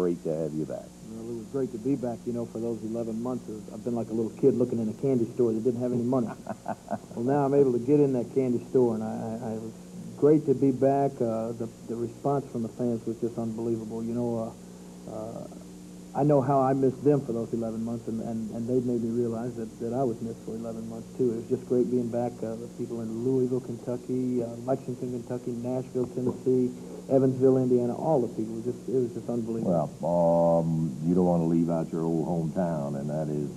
Great to have you back. Well, it was great to be back, you know, for those 11 months. I've been like a little kid looking in a candy store that didn't have any money. Well, now I'm able to get in that candy store, and I was great to be back. The response from the fans was just unbelievable. You know, I know how I missed them for those 11 months, and they made me realize that I was missed for 11 months, too. It was just great being back. The people in Louisville, Kentucky, Lexington, Kentucky, Nashville, Tennessee, Evansville, Indiana, all the people. It was just unbelievable. Well, you don't want to leave out your old hometown, and that is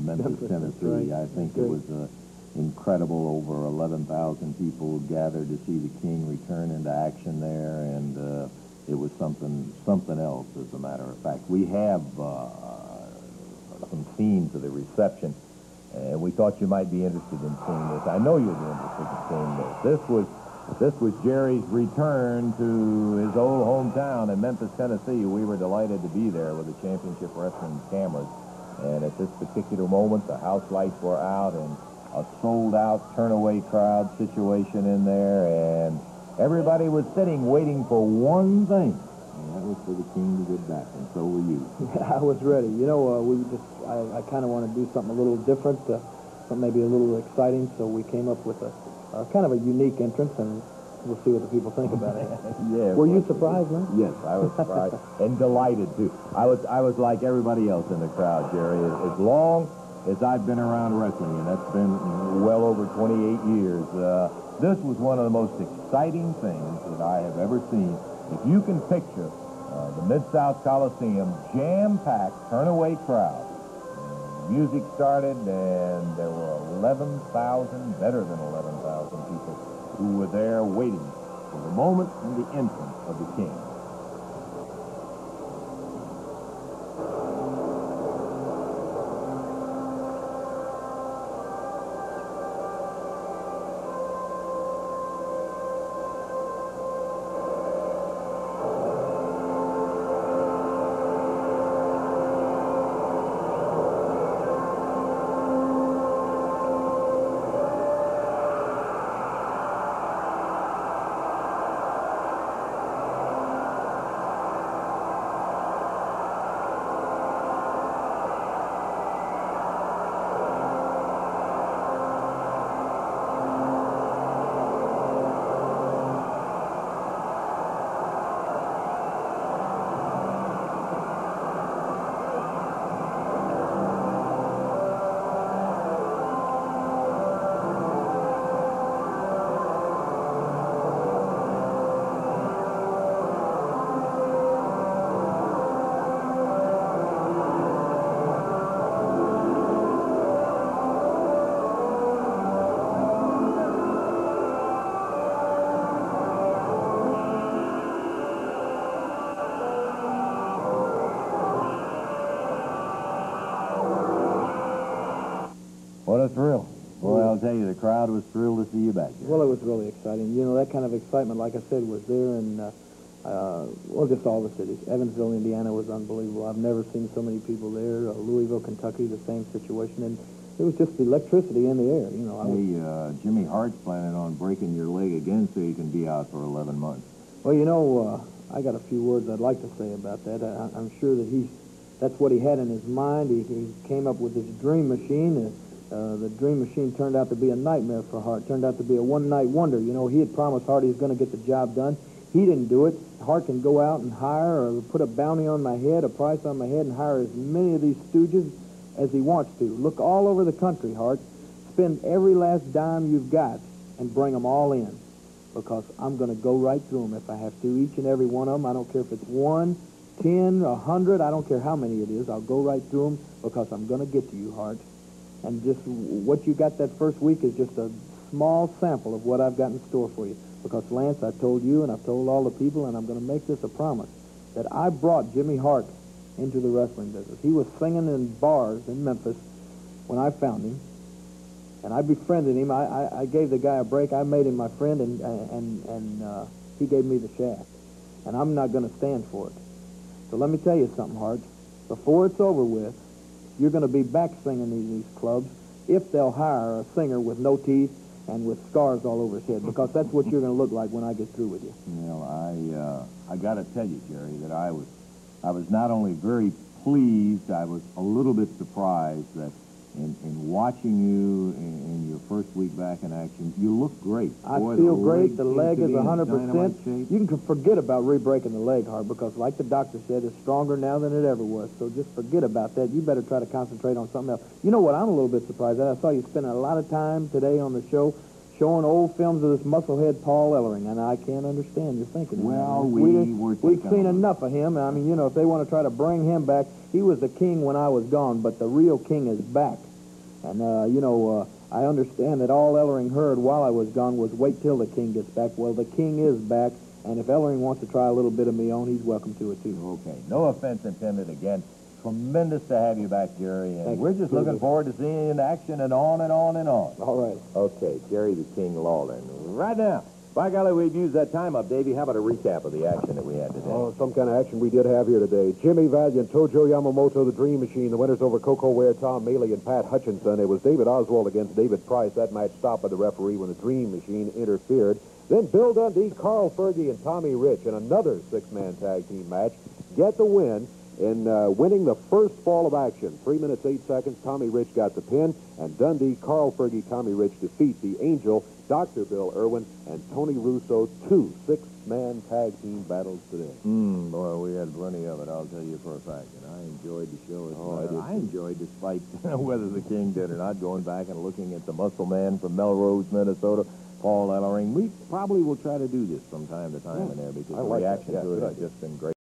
Memphis, Tennessee. Right. I think it was incredible. Over 11,000 people gathered to see the King return into action there, and it was something else, as a matter of fact. We have some scenes of the reception, and we thought you might be interested in seeing this. I know you'll be interested in seeing this. This was Jerry's return to his old hometown in Memphis, Tennessee. We were delighted to be there with the Championship Wrestling cameras. And at this particular moment, the house lights were out and a sold-out turn-away crowd situation in there. And everybody was sitting waiting for one thing. And that was for the King to get back. And so were you. I was ready. You know, I kind of want to do something a little different, something maybe a little exciting. So we came up with a kind of a unique entrance, and we'll see what the people think about it. Yeah. Were you surprised, man? Yes, I was surprised and delighted too. I was like everybody else in the crowd, Jerry. As long as I've been around wrestling, and that's been well over 28 years, this was one of the most exciting things that I have ever seen. If you can picture the Mid-South Coliseum, jam-packed, turn-away crowd. Music started, and there were 11,000, better than 11,000 people who were there waiting for the moment and the entrance of the King. What a thrill. Boy, I'll tell you, the crowd was thrilled to see you back here. Well, it was really exciting. You know, that kind of excitement, like I said, was there in, well, just all the cities. Evansville, Indiana was unbelievable. I've never seen so many people there. Louisville, Kentucky, the same situation. And it was just electricity in the air, you know. Jimmy Hart's planning on breaking your leg again so you can be out for 11 months. Well, you know, I got a few words I'd like to say about that. I'm sure that that's what he had in his mind. He came up with his dream machine. The dream machine turned out to be a nightmare for Hart. Turned out to be a one-night wonder. You know, he had promised Hart he was going to get the job done. He didn't do it. Hart can go out and hire or put a bounty on my head, a price on my head, and hire as many of these stooges as he wants to. Look all over the country, Hart. Spend every last dime you've got and bring them all in, because I'm going to go right through them if I have to, each and every one of them. I don't care if it's 1, 10, 100. I don't care how many it is. I'll go right through them because I'm going to get to you, Hart. And just what you got that first week is just a small sample of what I've got in store for you. Because, Lance, I told you and I've told all the people, and I'm going to make this a promise, that I brought Jimmy Hart into the wrestling business. He was singing in bars in Memphis when I found him, and I befriended him. I gave the guy a break. I made him my friend, and he gave me the shaft. And I'm not going to stand for it. So let me tell you something, Hart. Before it's over with, you're going to be back singing these clubs if they'll hire a singer with no teeth and with scars all over his head, because that's what you're going to look like when I get through with you. Well, I got to tell you, Jerry, that I was I was not only very pleased, I was a little bit surprised that in watching you in your first week back in action, you look great. I Boy, feel great. The leg is dynamite 100%. shape. You can forget about re-breaking the leg, Hart, because like the doctor said, it's stronger now than it ever was. So just forget about that. You better try to concentrate on something else. You know what I'm a little bit surprised at? I saw you spending a lot of time today on the show showing old films of this musclehead Paul Ellering, and I can't understand your thinking. Well, we've seen enough of him. I mean, you know, if they want to try to bring him back, he was the king when I was gone, but the real king is back. And, you know, I understand that all Ellering heard while I was gone was wait till the king gets back. Well, the king is back, and if Ellering wants to try a little bit of me on, he's welcome to it, too. Okay. No offense intended again. Tremendous to have you back, Jerry, and we're just looking forward to seeing you in action and on and on and on. All right. Okay, Jerry the King Lawler. Right now, by golly, we've used that time up, Davey. How about a recap of the action that we had today? Oh, some kind of action we did have here today. Jimmy Valiant, Tojo Yamamoto, the Dream Machine. The winners over Coco Ware, Tom Maley, and Pat Hutchinson. It was David Oswald against David Price. That match stopped by the referee when the Dream Machine interfered. Then Bill Dundee, Carl Fergie, and Tommy Rich in another six-man tag team match get the win in winning the first fall of action. 3 minutes, 8 seconds. Tommy Rich got the pin, and Dundee, Carl Fergie, Tommy Rich defeat the Angel, Dr. Bill Irwin, and Tony Russo. 2 six-man tag team battles today. Boy, we had plenty of it, I'll tell you for a fact. And I enjoyed the show. I enjoyed, despite whether the King did or not, going back and looking at the muscle man from Melrose, Minnesota, Paul Ellering. We probably will try to do this from time to time in there because the reaction to it has just been great.